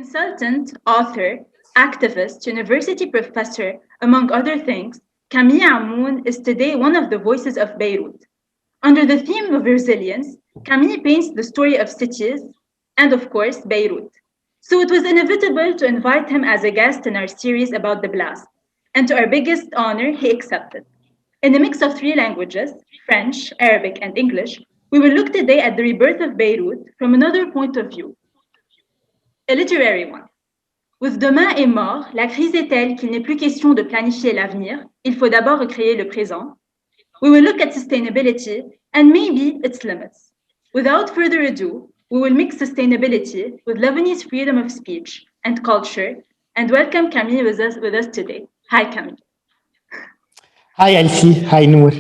Consultant, author, activist, university professor, among other things, Camille Ammoun is today one of the voices of Beirut. Under the theme of resilience, Camille paints the story of cities and, of course, Beirut. So it was inevitable to invite him as a guest in our series about the blast. And to our biggest honor, he accepted. In a mix of three languages, French, Arabic, and English, we will look today at the rebirth of Beirut from another point of view, a literary one. With Demain est mort, la crise est telle qu'il n'est plus question de planifier l'avenir, il faut d'abord recréer le présent. We will look at sustainability and maybe its limits. Without further ado, we will mix sustainability with Lebanese freedom of speech and culture and welcome Camille with us today. Hi, Camille. Hi, Elsy. Hi, Nour.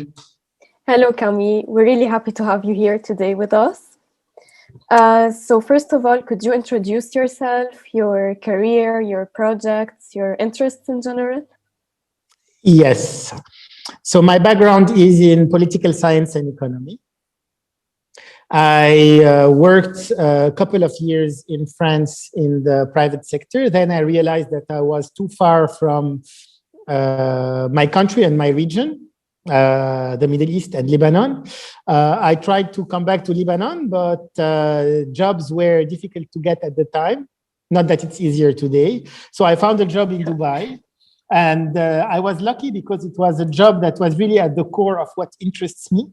Hello, Camille. We're really happy to have you here today with us. So first of all, could you introduce yourself, your career, your projects, your interests in general? Yes. So my background is in political science and economy. I worked a couple of years in France in the private sector. Then I realized that I was too far from my country and my region, the Middle East and Lebanon. I tried to come back to Lebanon, but jobs were difficult to get at the time. Not that it's easier today. So I found a job in Dubai. And I was lucky because it was a job that was really at the core of what interests me,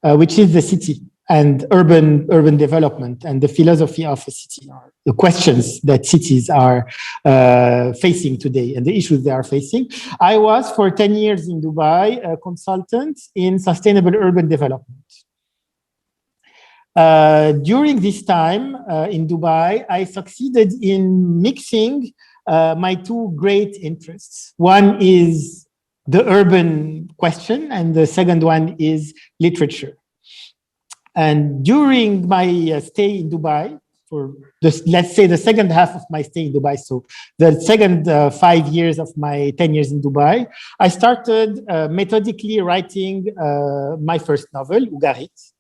which is the city and urban development and the philosophy of a city, or the questions that cities are facing today and the issues they are facing. I was for 10 years in Dubai, a consultant in sustainable urban development. During this time in Dubai, I succeeded in mixing my two great interests. One is the urban question, and the second one is literature. And during my stay in Dubai, for this, let's say the second half of my stay in Dubai, so the second 5 years of my 10 years in Dubai, I started methodically writing my first novel, Ugarit,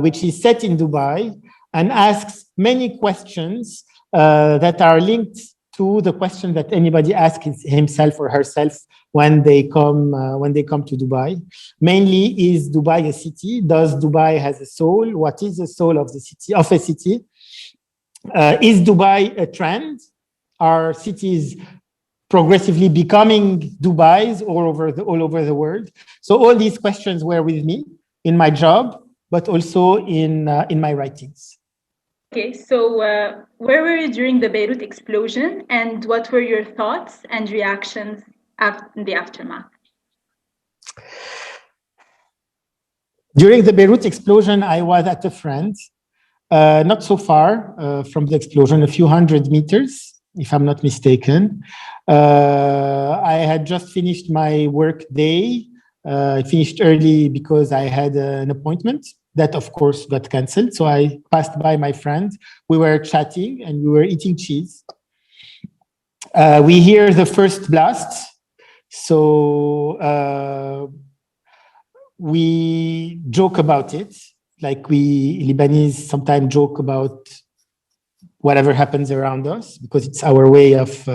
which is set in Dubai and asks many questions that are linked to the question that anybody asks himself or herself when they come to Dubai. Mainly, is Dubai a city? Does Dubai has a soul? What is the soul of the city, of a city? Is Dubai a trend? Are cities progressively becoming Dubais all over the world? So all these questions were with me in my job, but also in my writings. Okay, so where were you during the Beirut explosion, and what were your thoughts and reactions in the aftermath? During the Beirut explosion, I was at a friend, not so far from the explosion, a few hundred meters, if I'm not mistaken. I had just finished my work day. I finished early because I had an appointment. That, of course, got cancelled. So I passed by my friend. We were chatting and we were eating cheese. We hear the first blast. So we joke about it. Like we Lebanese sometimes joke about whatever happens around us, because it's our way of,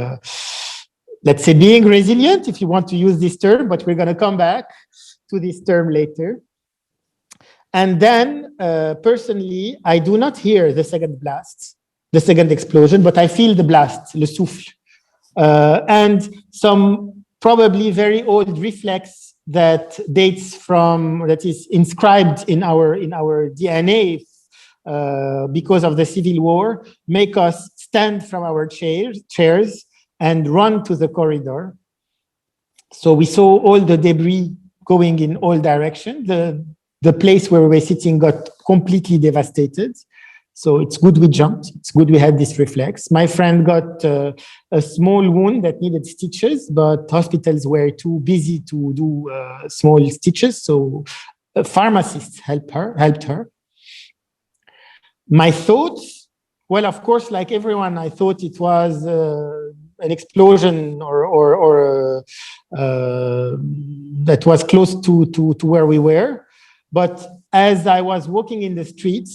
let's say, being resilient, if you want to use this term, but we're going to come back to this term later. And then, personally, I do not hear the second blast, the second explosion, but I feel the blast, le souffle, and some probably very old reflex that dates from, that is inscribed in our DNA because of the civil war, make us stand from our chairs and run to the corridor. So we saw all the debris going in all directions. The place where we were sitting got completely devastated. So it's good we jumped. It's good we had this reflex. My friend got a small wound that needed stitches, but hospitals were too busy to do small stitches. So a pharmacist helped her. My thoughts, well, of course, like everyone, I thought it was an explosion or that was close to where we were. But as I was walking in the street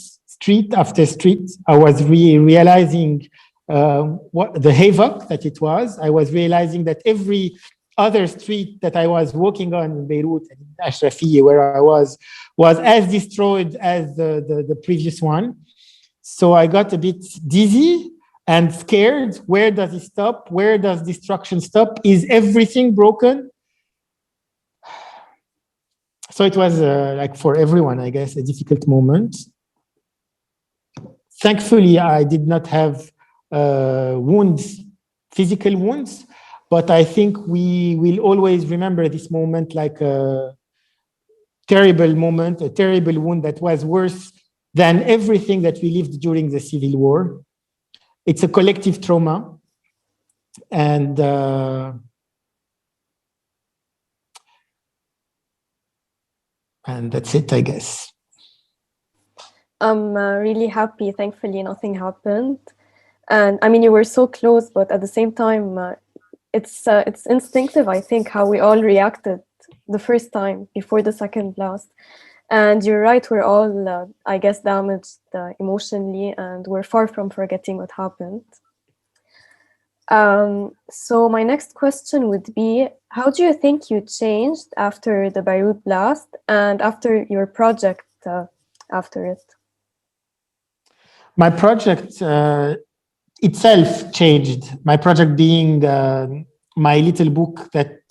after street, I was realizing what the havoc that it was. I was realizing that every other street that I was walking on in Beirut and in Ashrafiyeh, where I was as destroyed as the previous one. So I got a bit dizzy and scared. Where does it stop? Where does destruction stop? Is everything broken? So it was like for everyone, I guess, a difficult moment. Thankfully, I did not have wounds, physical wounds, but I think we will always remember this moment like a terrible moment, a terrible wound that was worse than everything that we lived during the Civil War. It's a collective trauma. And that's it, I guess. I'm really happy. Thankfully, nothing happened. And I mean, you were so close, but at the same time, it's instinctive, I think, how we all reacted the first time before the second blast. And you're right, we're all, I guess, damaged emotionally, and we're far from forgetting what happened. So my next question would be, how do you think you changed after the Beirut blast and after your project after it? My project itself changed. My project being my little book that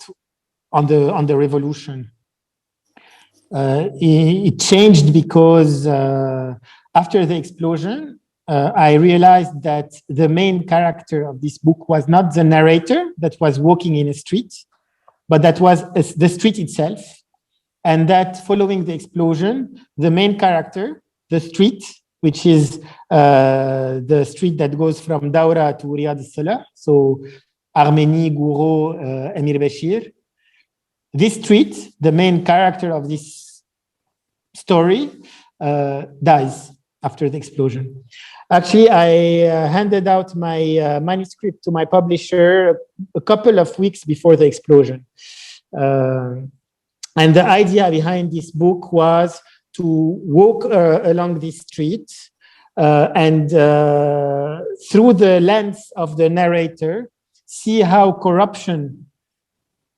on the revolution. It changed because after the explosion, I realized that the main character of this book was not the narrator that was walking in a street, but that was the street itself. And that following the explosion, the main character, the street, which is the street that goes from Daura to Riyad al-Salah, so Arménie, Gouro, Emir Bashir. This street, the main character of this story, dies after the explosion. Actually, I handed out my manuscript to my publisher a couple of weeks before the explosion. And the idea behind this book was to walk along this street and through the lens of the narrator, see how corruption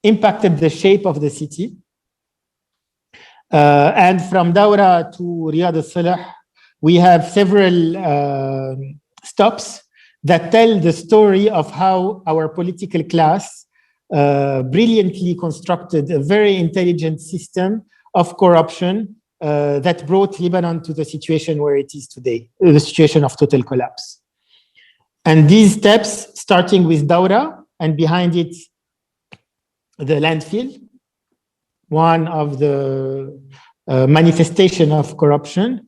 impacted the shape of the city. And from Daura to Riyad al-Salah, we have several stops that tell the story of how our political class brilliantly constructed a very intelligent system of corruption that brought Lebanon to the situation where it is today, the situation of total collapse. And these steps, starting with Daura, and behind it, the landfill, one of the manifestation of corruption.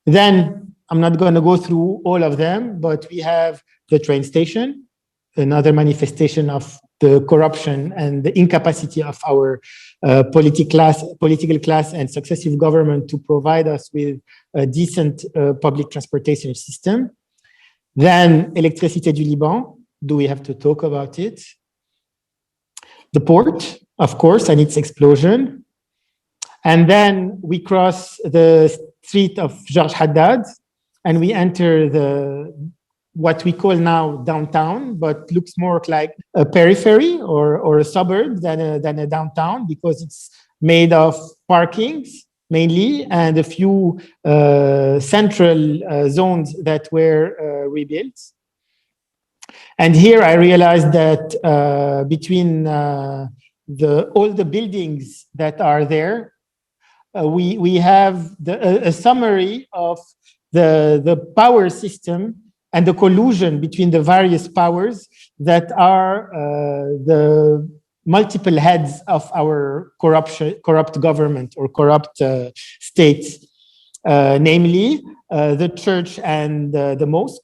Then, I'm not going to go through all of them, but we have the train station, another manifestation of the corruption and the incapacity of our political class and successive government to provide us with a decent public transportation system. Then Électricité du Liban, do we have to talk about it? The port, of course, and its explosion. And then we cross the street of Georges Haddad, and we enter what we call now downtown, but looks more like a periphery or a suburb than a downtown, because it's made of parkings mainly and a few central zones that were rebuilt. And here I realized that between all the buildings that are there, we have a summary of the power system and the collusion between the various powers that are the multiple heads of our corrupt government or corrupt states, namely the church and the mosque,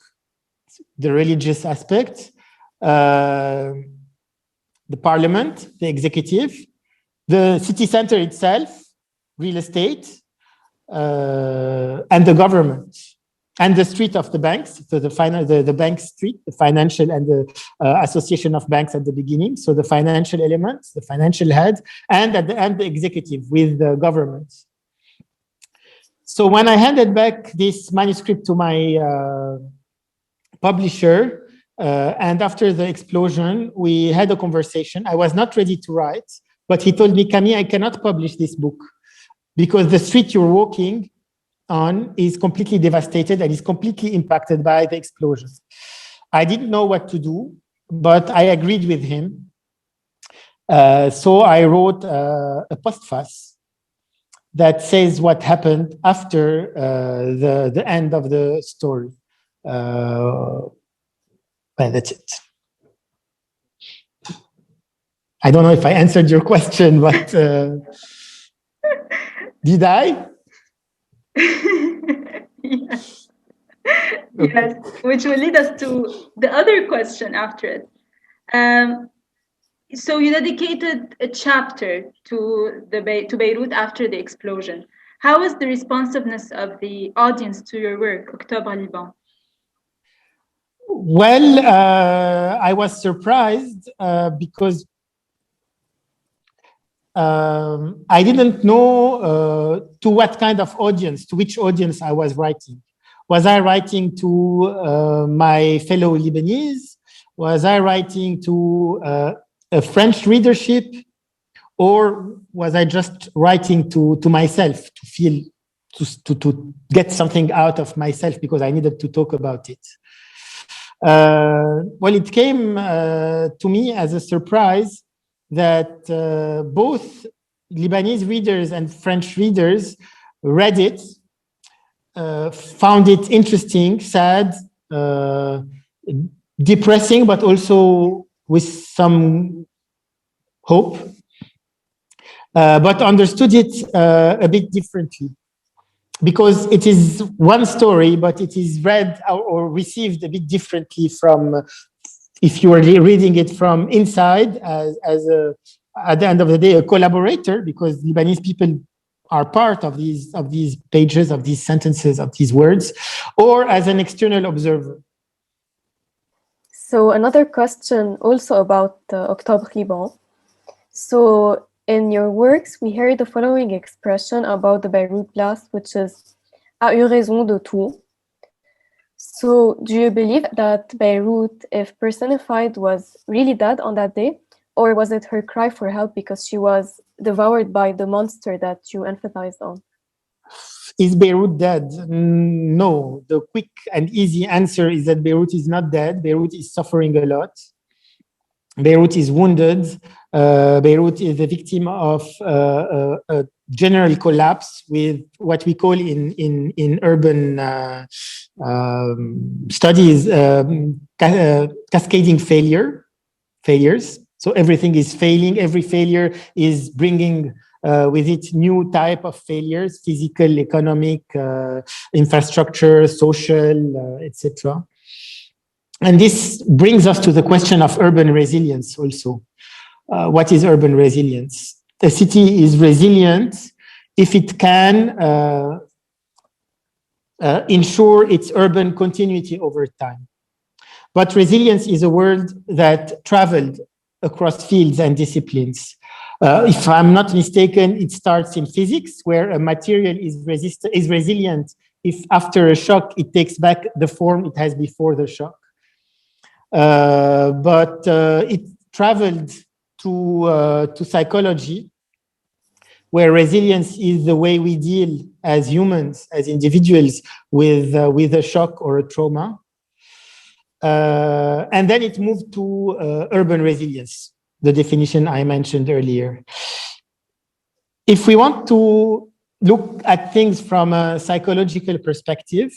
the religious aspect, the parliament, the executive, the city center itself, real estate, and the government, and the street of the banks, so the bank street, the financial and the association of banks at the beginning, so the financial elements, the financial head, and at the end, the executive with the government. So when I handed back this manuscript to my publisher, And after the explosion, we had a conversation. I was not ready to write, but he told me, Camille, I cannot publish this book because the street you're walking on is completely devastated and is completely impacted by the explosion. I didn't know what to do, but I agreed with him. So I wrote a postface that says what happened after the end of the story. And that's it. I don't know if I answered your question, but did I? Yes. Yes, which will lead us to the other question after it. So you dedicated a chapter to Beirut after the explosion. How was the responsiveness of the audience to your work, Octobre Liban? Well, I was surprised because I didn't know to what kind of audience, to which audience I was writing. Was I writing to my fellow Lebanese? Was I writing to a French readership? Or was I just writing to myself to feel, to get something out of myself because I needed to talk about it? Well, it came to me as a surprise that both Lebanese readers and French readers read it, found it interesting, sad, depressing, but also with some hope, but understood it a bit differently. Because it is one story, but it is read or received a bit differently from if you are reading it from inside as at the end of the day, a collaborator, because Lebanese people are part of these pages, of these sentences, of these words, or as an external observer. So another question also about Octobre Liban. So in your works, we hear the following expression about the Beirut Blast, which is "a eu raison de tout." So do you believe that Beirut, if personified, was really dead on that day? Or was it her cry for help because she was devoured by the monster that you emphasized on? Is Beirut dead? No. The quick and easy answer is that Beirut is not dead. Beirut is suffering a lot. Beirut is wounded. Beirut is a victim of a general collapse with what we call in urban studies cascading failures. So everything is failing. Every failure is bringing with it new type of failures: physical, economic, infrastructure, social, etc. And this brings us to the question of urban resilience also. What is urban resilience? A city is resilient if it can ensure its urban continuity over time. But resilience is a word that traveled across fields and disciplines. If I'm not mistaken, it starts in physics, where a material is resilient if after a shock it takes back the form it has before the shock. But it traveled to psychology, where resilience is the way we deal as humans, as individuals, with a shock or a trauma. And then it moved to urban resilience, the definition I mentioned earlier. If we want to look at things from a psychological perspective,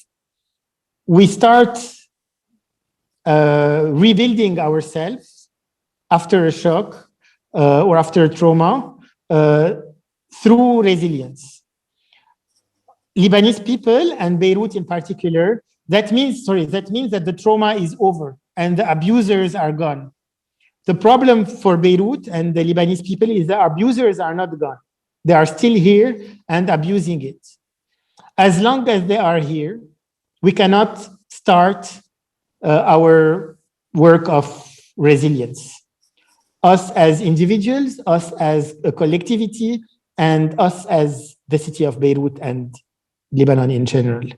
we start rebuilding ourselves after a shock or after a trauma through resilience. Lebanese people, and Beirut in particular, that means that the trauma is over and the abusers are gone. The problem for Beirut and the Lebanese people is the abusers are not gone. They are still here and abusing it. As long as they are here, we cannot start our work of resilience. Us as individuals, us as a collectivity, and us as the city of Beirut and Lebanon in general.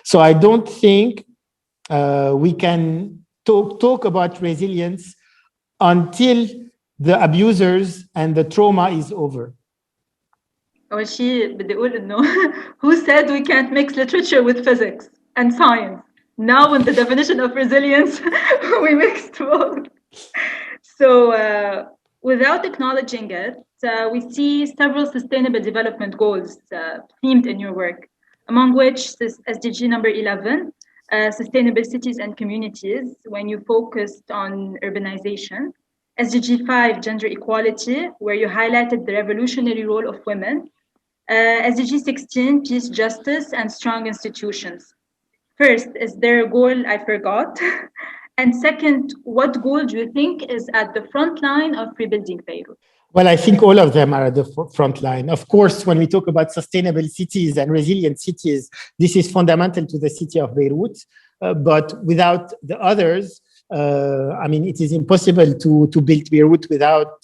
So I don't think we can talk about resilience until the abusers and the trauma is over. أول شيء بدي أقول إنه who said we can't mix literature with physics and science? Now in the definition of resilience, we mixed both. So without acknowledging it, we see several sustainable development goals themed in your work, among which SDG number 11, sustainable cities and communities, when you focused on urbanization, SDG 5, gender equality, where you highlighted the revolutionary role of women, SDG 16, peace, justice, and strong institutions. First, is there a goal I forgot? And second, what goal do you think is at the front line of rebuilding Beirut? Well, I think all of them are at the front line. Of course, when we talk about sustainable cities and resilient cities, this is fundamental to the city of Beirut. But without the others, I mean, it is impossible to build Beirut without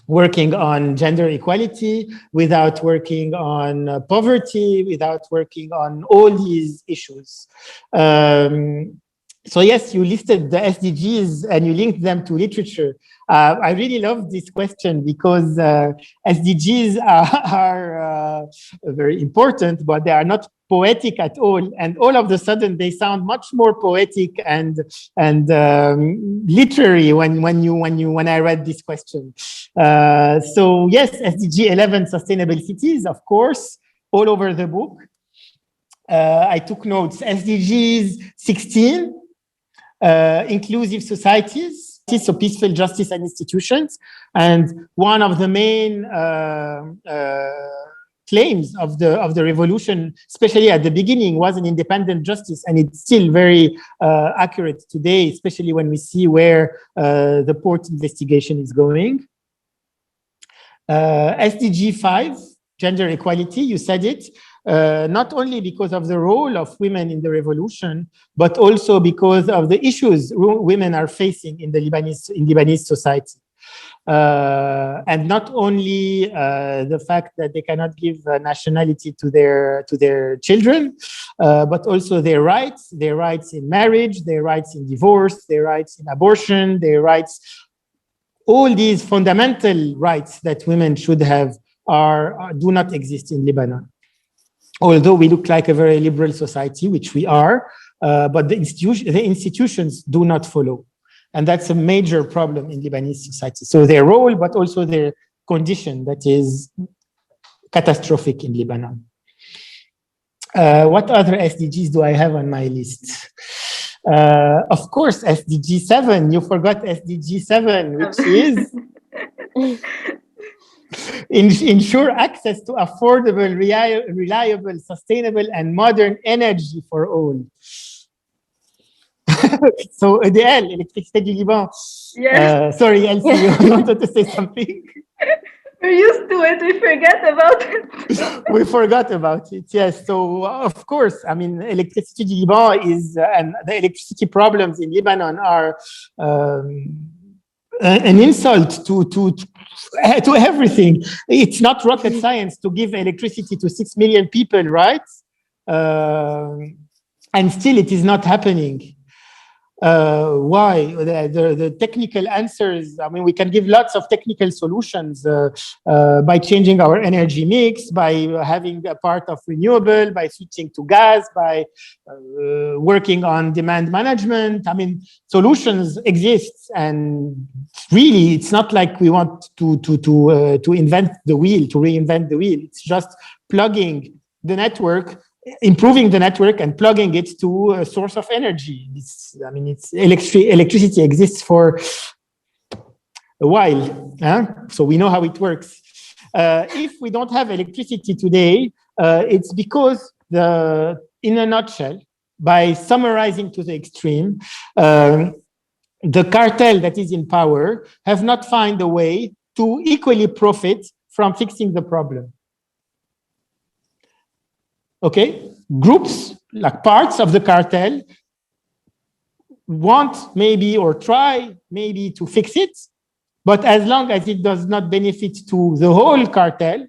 working on gender equality, without working on poverty, without working on all these issues. So yes, you listed the SDGs and you linked them to literature. I really love this question because SDGs are very important, but they are not poetic at all. And all of a sudden, they sound much more poetic and literary when I read this question. So yes, SDG 11, sustainable cities, of course, all over the book. I took notes. SDGs 16. Inclusive societies, so peaceful justice and institutions. And one of the main claims of the revolution, especially at the beginning, was an independent justice. And it's still very accurate today, especially when we see where the port investigation is going. SDG 5, gender equality, you said it. Not only because of the role of women in the revolution, but also because of the issues women are facing in the Lebanese society. And not only the fact that they cannot give nationality to their children, but also their rights in marriage, their rights in divorce, their rights in abortion, their rights, all these fundamental rights that women should have do not exist in Lebanon. Although we look like a very liberal society, which we are, but the institutions do not follow. And that's a major problem in Lebanese society. So their role, but also their condition that is catastrophic in Lebanon. What other SDGs do I have on my list? Of course, SDG 7. You forgot SDG 7, which is ensure access to affordable, reliable, sustainable, and modern energy for all. So, EDL, Électricité du Liban. Yes. Sorry, Elsy, you wanted to say something? We're used to it. We forget about it. We forgot about it, yes. So, of course, I mean, Électricité du Liban is, and the electricity problems in Lebanon are an insult to everything. It's not rocket science to give electricity to 6 million people, right? And still it is not happening. Why? The technical answers, I mean, we can give lots of technical solutions by changing our energy mix, by having a part of renewable, by switching to gas, by working on demand management. I mean, solutions exist, and really, it's not like we want to invent the wheel, to reinvent the wheel. It's just plugging the network, improving the network and plugging it to a source of energy. Electricity exists for a while, so we know how it works. If we don't have electricity today, it's because in a nutshell, by summarizing to the extreme, the cartel that is in power have not found a way to equally profit from fixing the problem. Okay, groups, like parts of the cartel, want maybe or try maybe to fix it, but as long as it does not benefit to the whole cartel,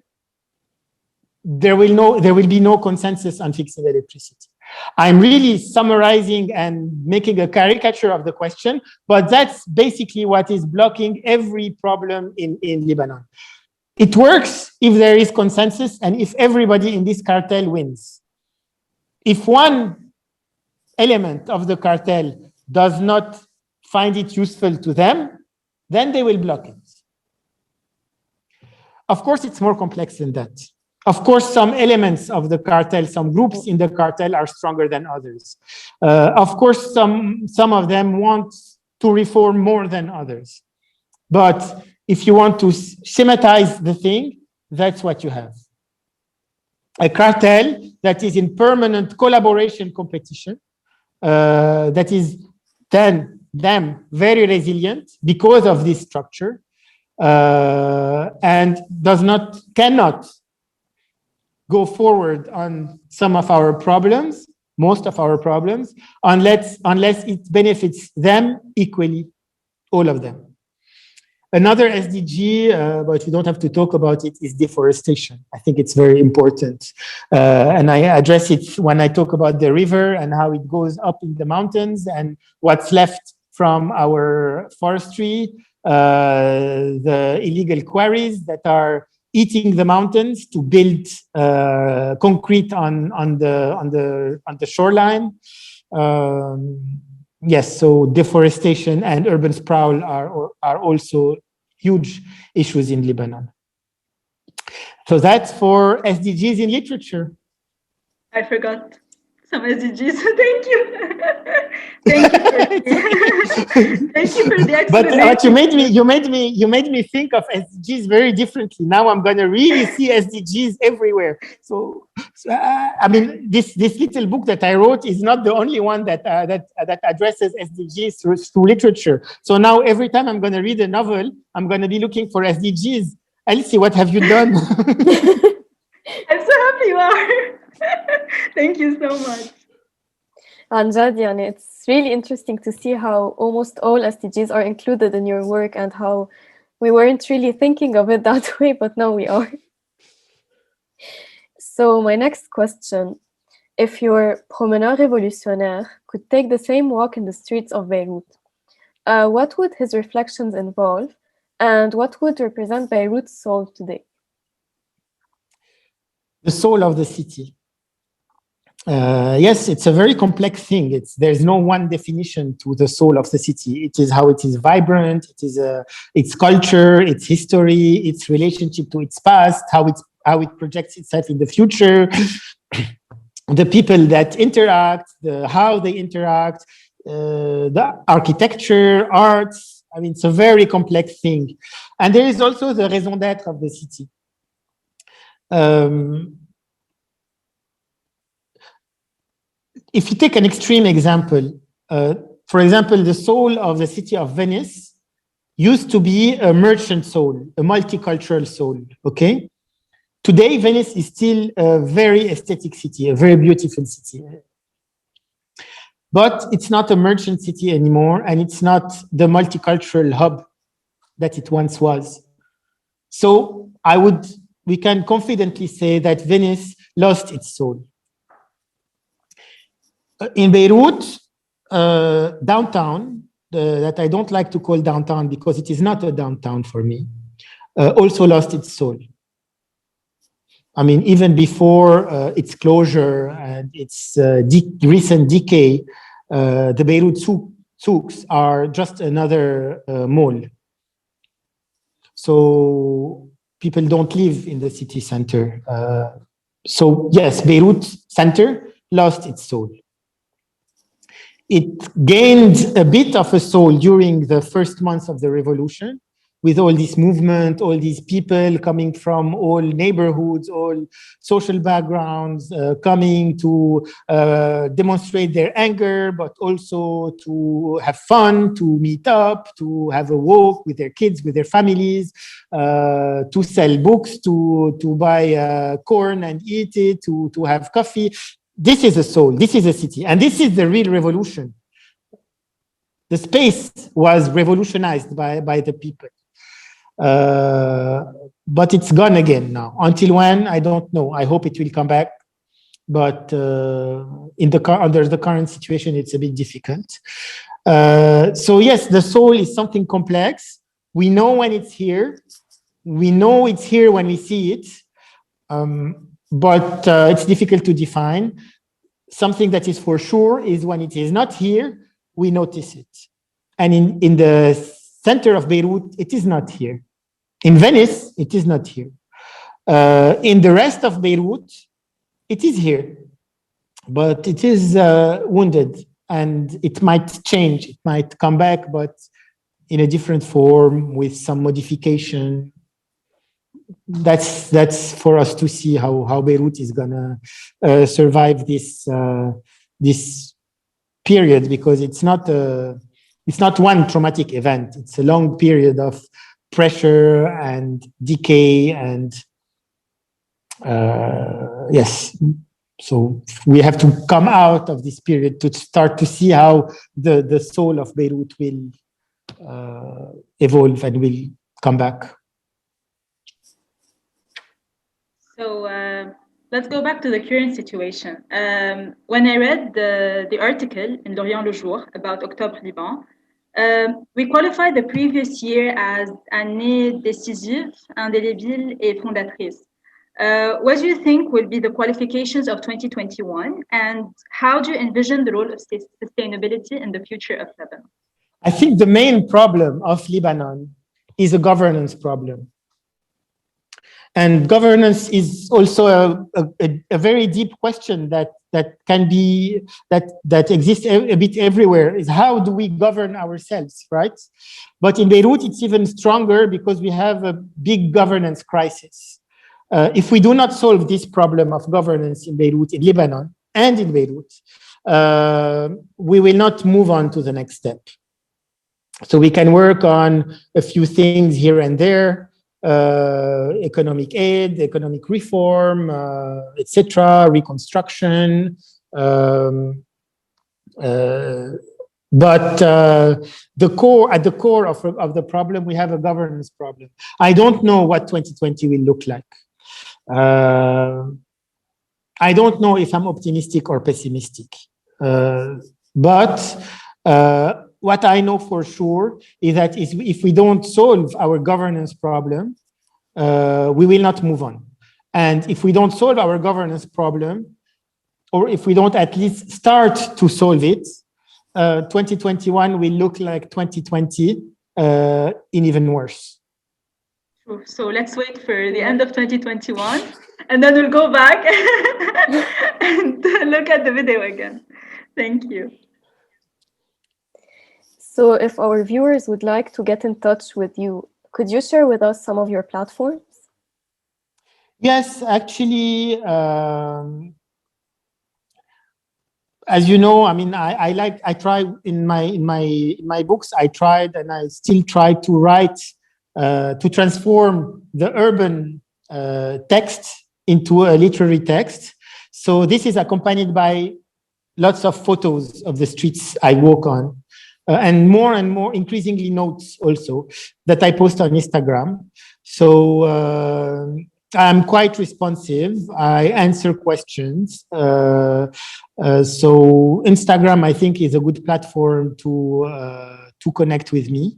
there will be no consensus on fixing electricity. I'm really summarizing and making a caricature of the question, but that's basically what is blocking every problem in Lebanon. It works if there is consensus and if everybody in this cartel wins. If one element of the cartel does not find it useful to them, then they will block it. Of course, it's more complex than that. Of course, some elements of the cartel, some groups in the cartel are stronger than others. Of course, some of them want to reform more than others. But if you want to schematize the thing, that's what you have. A cartel that is in permanent collaboration competition, that is then them very resilient because of this structure, and cannot go forward on some of our problems, most of our problems, unless it benefits them equally, all of them. Another SDG, but we don't have to talk about it, is deforestation. I think it's very important. And I address it when I talk about the river and how it goes up in the mountains and what's left from our forestry, the illegal quarries that are eating the mountains to build concrete on the shoreline. Yes, so deforestation and urban sprawl are also huge issues in Lebanon. So that's for SDGs in literature. I forgot some SDGs. Thank you. Thank you for the explanation. But you made me think of SDGs very differently. Now I'm going to really see SDGs everywhere. So I mean, this little book that I wrote is not the only one that addresses SDGs through literature. So now every time I'm going to read a novel, I'm going to be looking for SDGs. Elsy, what have you done? I'm so happy you are. Thank you so much. Anjad, it's really interesting to see how almost all SDGs are included in your work and how we weren't really thinking of it that way, but now we are. So my next question, if your promeneur révolutionnaire could take the same walk in the streets of Beirut, what would his reflections involve and what would represent Beirut's soul today? The soul of the city. Yes, it's a very complex thing. There's no one definition to the soul of the city. It is how it is vibrant. It is its culture, its history, its relationship to its past, how it projects itself in the future, the people that interact, how they interact, the architecture, arts. I mean, it's a very complex thing. And there is also the raison d'être of the city. If you take an extreme example, for example, the soul of the city of Venice used to be a merchant soul, a multicultural soul, okay? Today, Venice is still a very aesthetic city, a very beautiful city. But it's not a merchant city anymore, and it's not the multicultural hub that it once was. So we can confidently say that Venice lost its soul. In Beirut, downtown, that I don't like to call downtown because it is not a downtown for me, also lost its soul. I mean, even before its closure and its recent decay, the Beirut souks are just another mall. So people don't live in the city center. So yes, Beirut center lost its soul. It gained a bit of a soul during the first months of the revolution, with all this movement, all these people coming from all neighborhoods, all social backgrounds, coming to demonstrate their anger, but also to have fun, to meet up, to have a walk with their kids, with their families, to sell books, to buy corn and eat it, to have coffee. This is a soul, this is a city, and this is the real revolution. The space was revolutionized by the people. But it's gone again now. Until when? I don't know. I hope it will come back. but under the current situation, it's a bit difficult. So yes, the soul is something complex. We know when it's here. We know it's here when we see it, but it's difficult to define. Something that is for sure is when it is not here, we notice it. And in the center of Beirut, it is not here. In Venice, it is not here. In the rest of Beirut, it is here, but it is wounded, and it might change. It might come back, but in a different form with some modification. That's for us to see how Beirut is gonna survive this period, because it's not one traumatic event. It's a long period of pressure and decay and yes. So we have to come out of this period to start to see how the soul of Beirut will evolve and will come back. So let's go back to the current situation. When I read the article in L'Orient Le Jour about Octobre Liban, we qualified the previous year as année décisive, indélébile et fondatrice. What do you think will be the qualifications of 2021, and how do you envision the role of sustainability in the future of Lebanon? I think the main problem of Lebanon is a governance problem. And governance is also a very deep question that can be that exists a bit everywhere. Is how do we govern ourselves, right? But in Beirut, it's even stronger because we have a big governance crisis. If we do not solve this problem of governance in Beirut, in Lebanon, and in Beirut, we will not move on to the next step. So we can work on a few things here and there. Economic aid, economic reform, etc., reconstruction. But at the core of the problem, we have a governance problem. I don't know what 2020 will look like. I don't know if I'm optimistic or pessimistic. But what I know for sure is that if we don't solve our governance problem, we will not move on. And if we don't solve our governance problem, or if we don't at least start to solve it, 2021 will look like 2020 in even worse. So let's wait for the end of 2021, and then we'll go back and look at the video again. Thank you. So if our viewers would like to get in touch with you, could you share with us some of your platforms? Yes, actually, as you know, I mean, I try in my books, I tried and I still try to write, to transform the urban text into a literary text. So this is accompanied by lots of photos of the streets I walk on. And more increasingly notes also that I post on Instagram. So I'm quite responsive. I answer questions. So Instagram, I think, is a good platform to connect with me.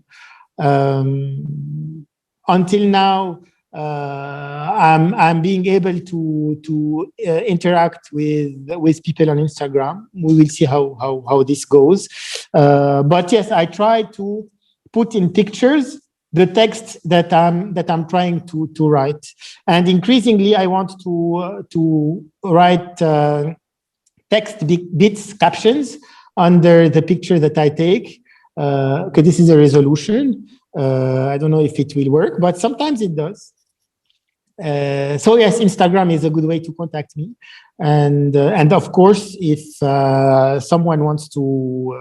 Until now, I'm being able to interact with people on Instagram. We will see how this goes. But yes, I try to put in pictures the text that I'm trying to write, and increasingly I want to write text bits, captions under the picture that I take. Okay, this is a resolution. I don't know if it will work, but sometimes it does. So yes, Instagram is a good way to contact me, and of course, if someone wants to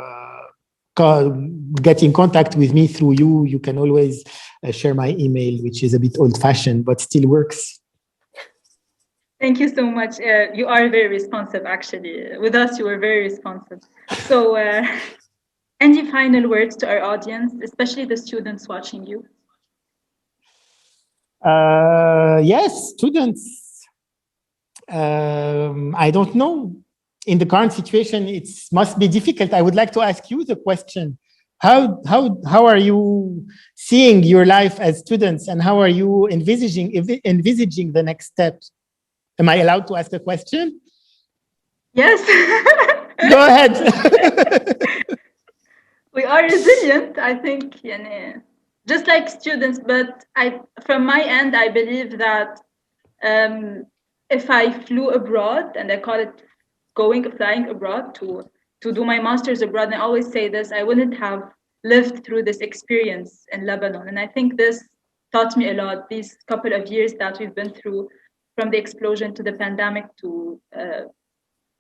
get in contact with me through you can always share my email, which is a bit old-fashioned but still works. Thank you so much. You are very responsive, actually. With us, you were very responsive. So, any final words to our audience, especially the students watching you? Yes, students, I don't know. In the current situation, it must be difficult. I would like to ask you the question. How are you seeing your life as students, and how are you envisaging the next steps? Am I allowed to ask a question? Yes. Go ahead. We are resilient, I think, just like students, but from my end, I believe that if I flew abroad, and I call it flying abroad to do my master's abroad, and I always say this, I wouldn't have lived through this experience in Lebanon. And I think this taught me a lot, these couple of years that we've been through, from the explosion to the pandemic to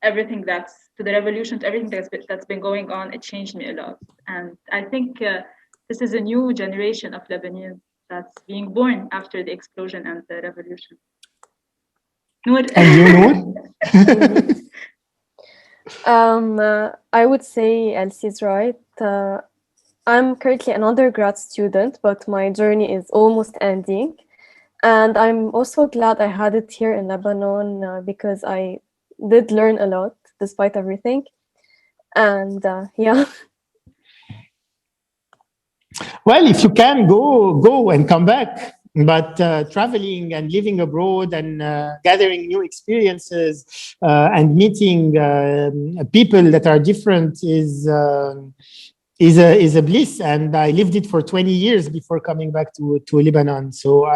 everything to the revolution, to everything that's been going on. It changed me a lot. And I think this is a new generation of Lebanese that's being born after the explosion and the revolution. Nour? And you, Nour? I would say Elsie's right. I'm currently an undergrad student, but my journey is almost ending. And I'm also glad I had it here in Lebanon because I did learn a lot despite everything. And yeah. Well, if you can go and come back. But traveling and living abroad and gathering new experiences and meeting people that are different is a bliss. And I lived it for 20 years before coming back to Lebanon. So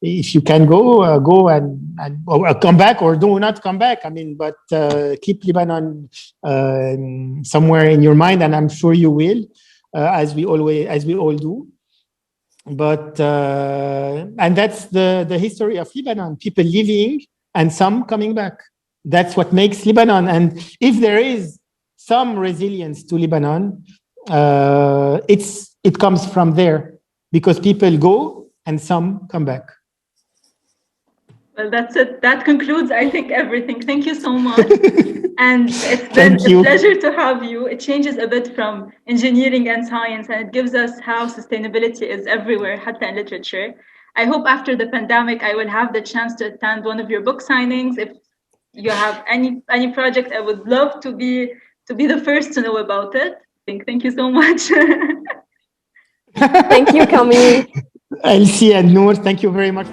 if you can go and or come back, or do not come back. I mean, but keep Lebanon somewhere in your mind, and I'm sure you will, as we all do. But and that's the history of Lebanon, people leaving and some coming back. That's what makes Lebanon. And if there is some resilience to Lebanon, it comes from there, because people go and some come back. Well, that's it. That concludes, I think, everything. Thank you so much. And it's been a pleasure to have you. It changes a bit from engineering and science, and it gives us how sustainability is everywhere, حتى in literature. I hope after the pandemic, I will have the chance to attend one of your book signings. If you have any project, I would love to be the first to know about it. Thank you so much. Thank you, Camille. Elsy and Nour, thank you very much.